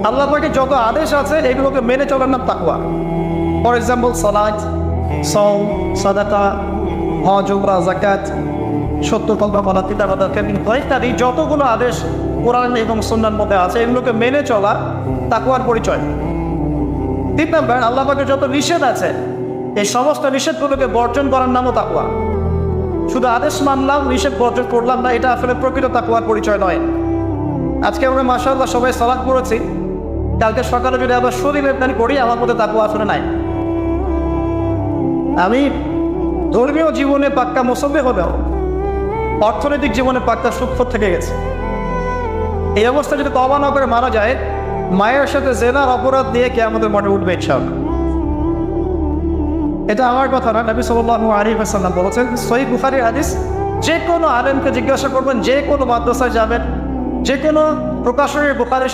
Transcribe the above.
আল্লাহ পাকের যত আদেশ আছে এগুলোকে মেনে চলার নাম তাকওয়া। ফর এক্সাম্পল সালাত, সওম, সাদাকা, হজ, উমরা, যাকাত, সত্য কথা বলা, পিতামাতা ইত্যাদি যতগুলো আদেশ কোরআন এবং সুন্নাহর মধ্যে আছে এগুলোকে মেনে চলা তাকওয়ার পরিচয়। 3 নম্বর, আল্লাহ পাকের যত নিষেধ আছে এই সমস্ত নিষেধগুলোকে বর্জন করার নামও তাকওয়া। শুধু আদেশ মানলাম, নিষেধ বর্জন করলাম না, এটা আসলে প্রকৃত তাকওয়ার পরিচয় নয়। আজকে আমরা মাশাআল্লাহ সবাই সালাত পড়েছি, কালকে সকালে যদি আবার শরীরের দান করি আমার মধ্যে তাকওয়া আসলে নাই। আমি ধর্মীয় জীবনে পাক্কা মুসল্লি হলেও অর্থনৈতিক জীবনে পাক্কা সুৎখোর থেকে গেছে। এই অবস্থা যদি তওবা না করে মারা যায়, মায়ের সাথে জেনার অপরাধ দিয়ে কে আমাদের মনে উঠবে ইনশাআল্লাহ। এটা আমার কথা না, নবী সাল্লাল্লাহু আলাইহি ওয়াসাল্লাম বলেছেন, সহিহ বুখারীর হাদিস, যে কোনো আলেমকে জিজ্ঞাসা করবেন, যে কোনো মাদ্রাসায় যাবেন, যে কোনো প্রকাশনের বুখারী